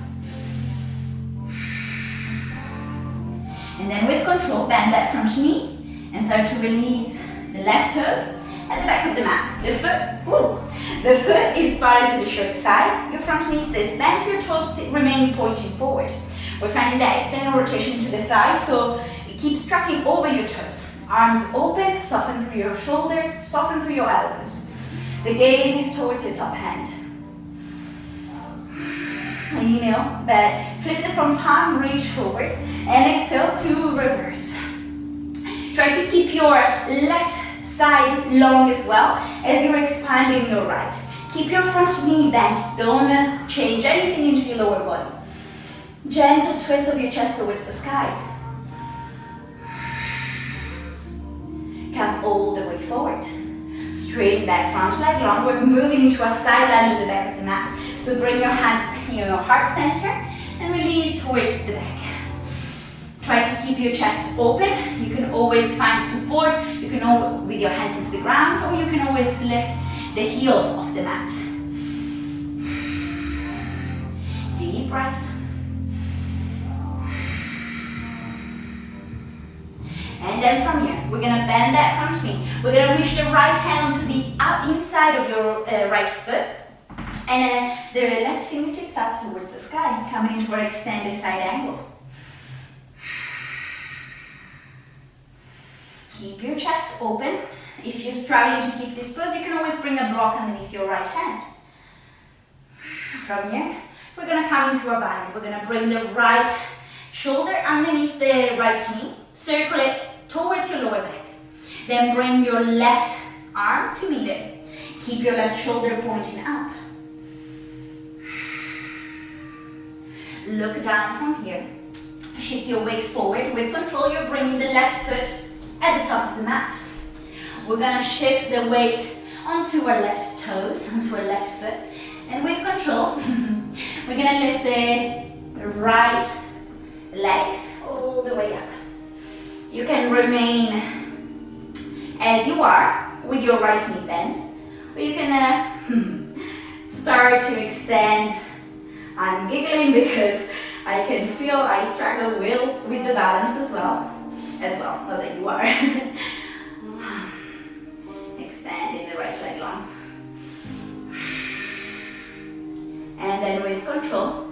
And then with control, bend that front knee and start to release the left toes at the back of the mat. The foot is parted to the short side. Your front knee stays bent, your toes remain pointing forward. We're finding that external rotation to the thighs, so it keeps tracking over your toes. Arms open, soften through your shoulders, soften through your elbows. The gaze is towards your top hand. Inhale, bend, flip the front palm, reach forward, and exhale to reverse. Try to keep your left side long as well as you're expanding your right. Keep your front knee bent, don't change anything into your lower body. Gentle twist of your chest towards the sky. Come all the way forward. Straighten that front leg long. We're moving into a side lunge at the back of the mat. So bring your hands near your heart center and release towards the back. Try to keep your chest open. You can always find support. You can always with your hands into the ground, or you can always lift the heel off the mat. Deep breaths. And then from here, we're going to bend that front knee. We're going to reach the right hand onto the inside of your right foot. And the left fingertips up towards the sky, coming into our extended side angle. Keep your chest open. If you're struggling to keep this pose, you can always bring a block underneath your right hand. From here, we're going to come into a bind. We're going to bring the right shoulder underneath the right knee. Circle it towards your lower back. Then bring your left arm to meet it. Keep your left shoulder pointing up. Look down from here. Shift your weight forward. With control, you're bringing the left foot at the top of the mat. We're going to shift the weight onto our left toes, onto our left foot. And with control, we're going to lift the right leg all the way up. You can remain as you are with your right knee bent, or you can start to extend. I'm giggling because I can feel I struggle with the balance as well, not that you are. Extending the right leg long. And then with control,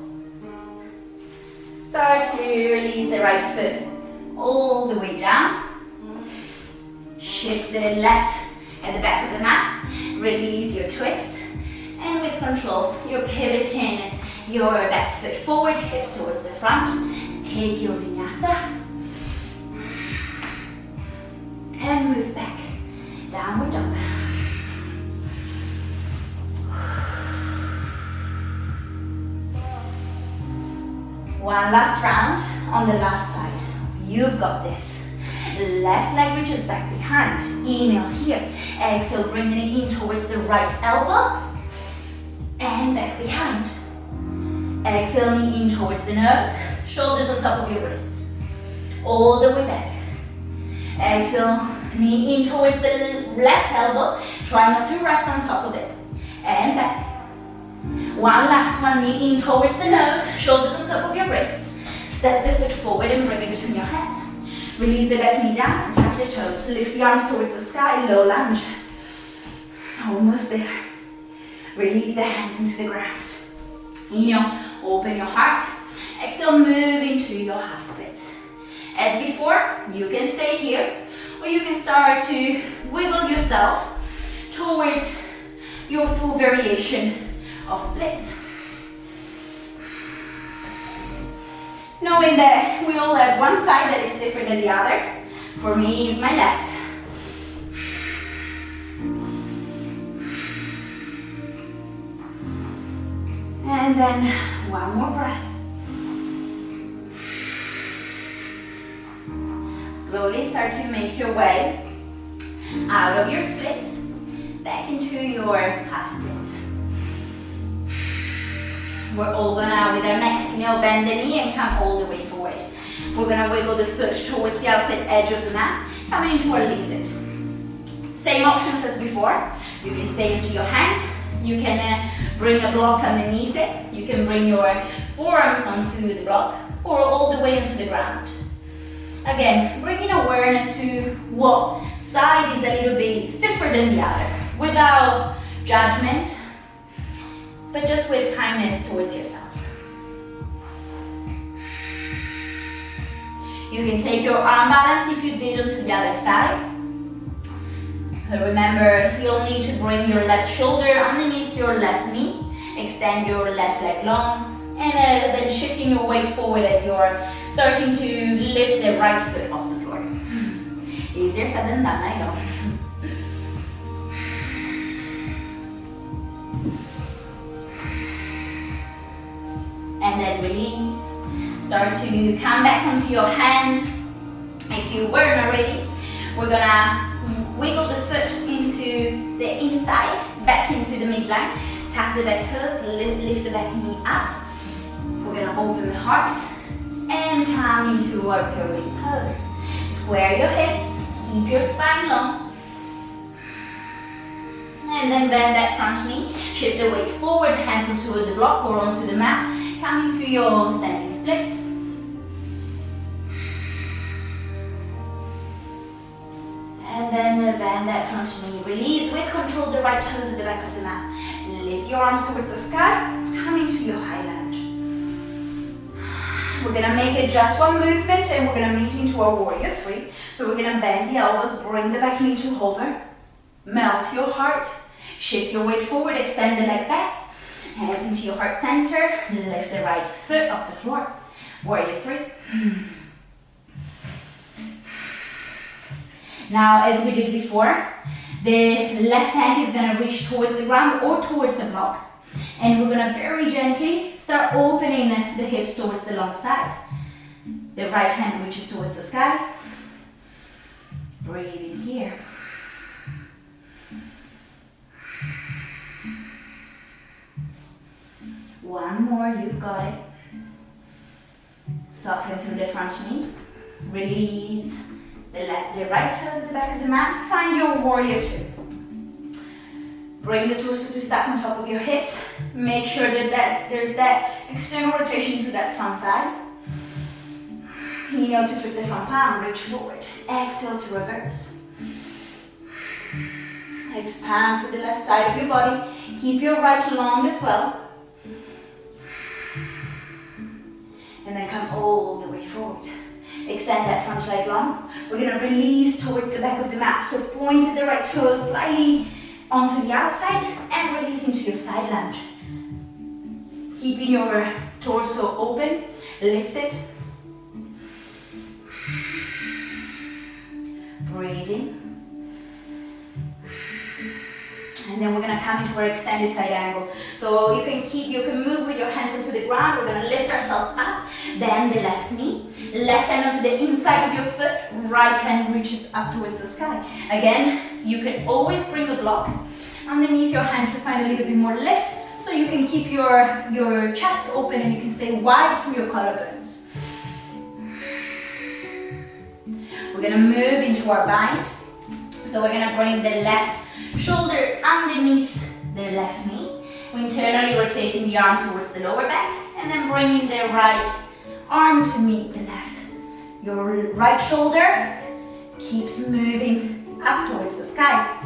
start to release the right foot all the way down. Shift the left at the back of the mat. Release your twist. And with control, you're pivoting your back foot forward, hips towards the front. Take your vinyasa. And move back. Downward dog. One last round on the last side. You've got this. Left leg reaches back behind. Inhale here. Exhale, bringing it in towards the right elbow. And back behind. Exhale, knee in towards the nose. Shoulders on top of your wrists. All the way back. Exhale, knee in towards the left elbow. Try not to rest on top of it. And back. One last one, knee in towards the nose. Shoulders on top of your wrists. Step the foot forward and bring it between your hands. Release the back knee down and tap the toes. Lift the arms towards the sky, low lunge. Almost there. Release the hands into the ground. Inhale, open your heart. Exhale, move into your half split. As before, you can stay here, or you can start to wiggle yourself towards your full variation of splits. Knowing that we all have one side that is different than the other. For me, it's my left. And then one more breath. Slowly start to make your way out of your splits, back into your half splits. We're all gonna, with our next inhale, bend the knee and come all the way forward. We're gonna wiggle the foot towards the outside edge of the mat, coming into our lizard. Same options as before. You can stay into your hands. You can bring a block underneath it. You can bring your forearms onto the block, or all the way into the ground. Again, bringing awareness to what side is a little bit stiffer than the other, without judgment, but just with kindness towards yourself. You can take your arm balance if you did onto the other side. Remember, you'll need to bring your left shoulder underneath your left knee, extend your left leg long, and then shifting your weight forward as you're starting to lift the right foot off the floor. Easier said than done, I know. And then release. Start to come back onto your hands. If you weren't already, we're gonna wiggle the foot into the inside, back into the midline. Tap the back toes, lift the back knee up. We're gonna open the heart and come into our pyramid pose. Square your hips, keep your spine long. And then bend that front knee, shift the weight forward, hands onto the block or onto the mat. Come into your standing splits. And then bend that front knee, release with control the right toes at the back of the mat. Lift your arms towards the sky, come into your high lunge. We're gonna make it just one movement and we're gonna meet into our warrior three. So we're gonna bend the elbows, bring the back knee to hover, melt your heart, shift your weight forward, extend the leg back, hands into your heart center, lift the right foot off the floor, warrior three. Now, as we did before, the left hand is going to reach towards the ground or towards the block. And we're going to very gently start opening the hips towards the long side. The right hand reaches towards the sky. Breathe in here. One more, you've got it. Soften through the front knee. Release. The right toes at the back of the mat. Find your warrior two. Bring the torso to stack on top of your hips. Make sure that there's that external rotation to that front thigh. Inhale to flip the front palm, reach forward. Exhale to reverse. Expand through the left side of your body. Keep your right long as well. And then come all the way forward. Extend that front leg long. We're going to release towards the back of the mat. So point the right toes slightly onto the outside and release into your side lunge. Keeping your torso open, lifted. Breathing. And then we're going to come into our extended side angle. So you can move with your hands into the ground. We're going to lift ourselves up, bend the left knee, left hand onto the inside of your foot, right hand reaches up towards the sky. Again, you can always bring a block underneath your hand to find a little bit more lift, so you can keep your chest open and you can stay wide through your collarbones. We're going to move into our bind. So we're going to bring the left shoulder underneath the left knee. We're internally rotating the arm towards the lower back and then bringing the right arm to meet the left. Your right shoulder keeps moving up towards the sky.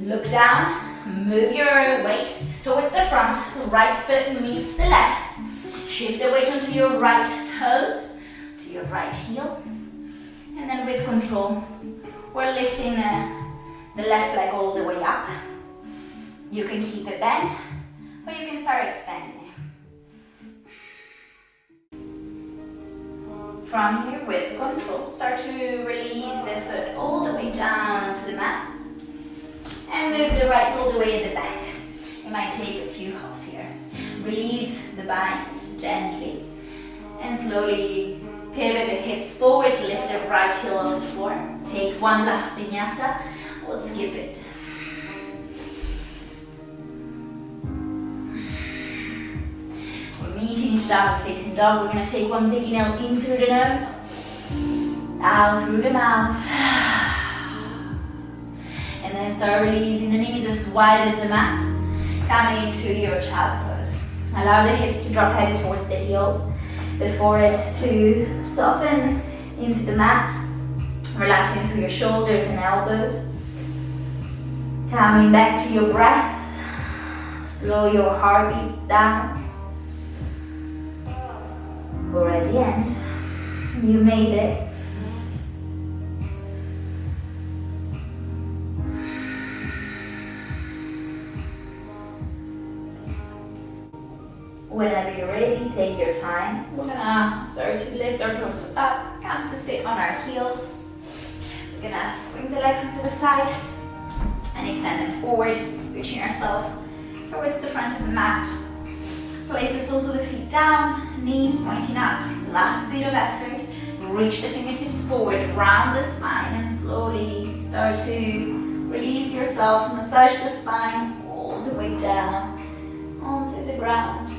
Look down, move your weight towards the front. Right foot meets the left. Shift the weight onto your right toes, to your right heel. And then with control, we're lifting the left leg all the way up. You can keep it bent, or you can start extending it. From here, with control, start to release the foot all the way down to the mat. And move the right all the way at the back. You might take a few hops here. Release the bind gently. And slowly pivot the hips forward, lift the right heel off the floor. Take one last vinyasa, we'll skip it. We're meeting into downward facing dog. We're going to take one big inhale in through the nose, out through the mouth. And then start releasing the knees as wide as the mat. Coming into your child pose. Allow the hips to drop head towards the heels. The forehead to soften into the mat, relaxing through your shoulders and elbows. Coming back to your breath, slow your heartbeat down. We're at the end. You made it. Whenever you're ready, take your time. We're gonna start to lift our torso up, come to sit on our heels. We're gonna swing the legs onto the side and extend them forward, scooching ourselves towards the front of the mat. Place the soles of the feet down, knees pointing up. Last bit of effort. Reach the fingertips forward, round the spine, and slowly start to release yourself. Massage the spine all the way down onto the ground.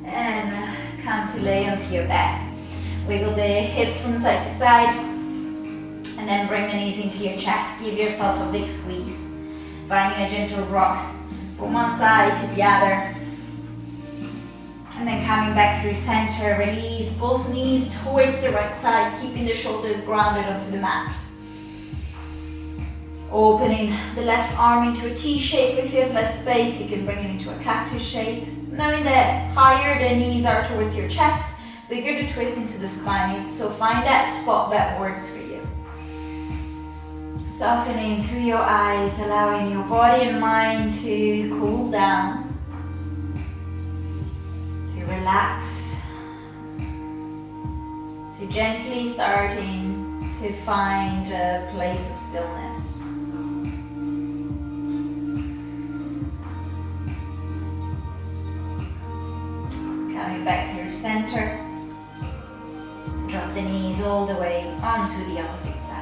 And come to lay onto your back. Wiggle the hips from side to side. And then bring the knees into your chest. Give yourself a big squeeze. Finding a gentle rock from one side to the other. And then coming back through center, release both knees towards the right side, keeping the shoulders grounded onto the mat. Opening the left arm into a T shape. If you have less space, you can bring it into a cactus shape. Knowing that higher the knees are towards your chest, bigger the twist into the spine is. So find that spot that works for you. Softening through your eyes, allowing your body and mind to cool down. Relax. So gently starting to find a place of stillness. Coming back through center. Drop the knees all the way onto the opposite side.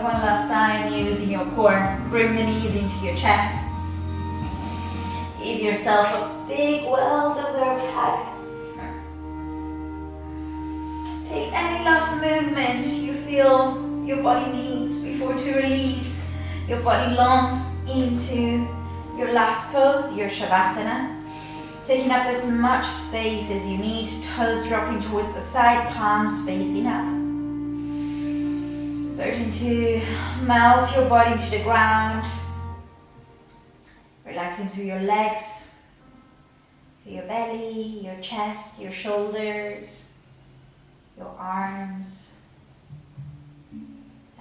One last time, using your core, bring the knees into your chest. Give yourself a big, well-deserved hug. Take any last movement you feel your body needs before to release your body long into your last pose, your Shavasana. Taking up as much space as you need, toes dropping towards the side, palms facing up. Starting to melt your body to the ground, relaxing through your legs, through your belly, your chest, your shoulders, your arms,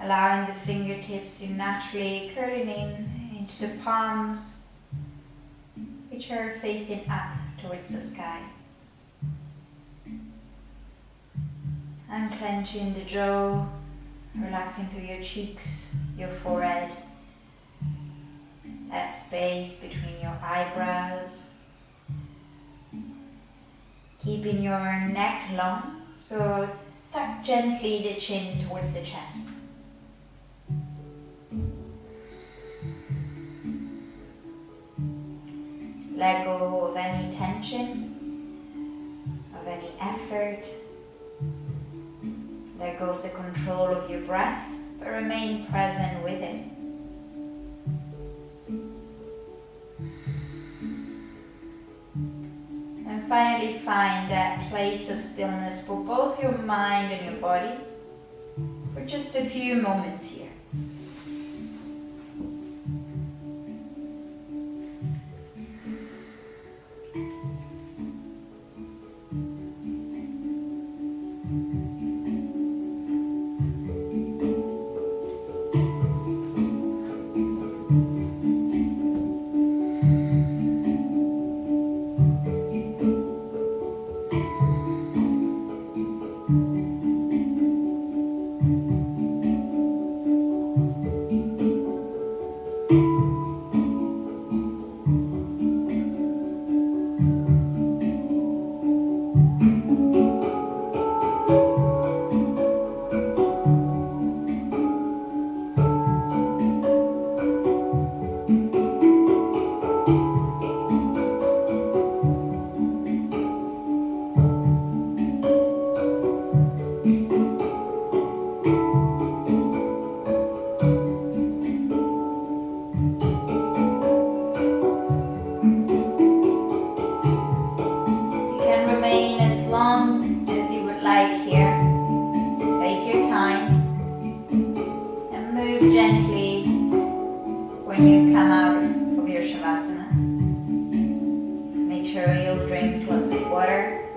allowing the fingertips to naturally curling in into the palms, which are facing up towards the sky. Unclenching the jaw, relaxing through your cheeks, your forehead, that space between your eyebrows. Keeping your neck long, so tuck gently the chin towards the chest. Let go of any tension, of any effort. Let go of the control of your breath, but remain present with it. And finally find that place of stillness for both your mind and your body for just a few moments here. Gently when you come out of your Shavasana. drink lots of water.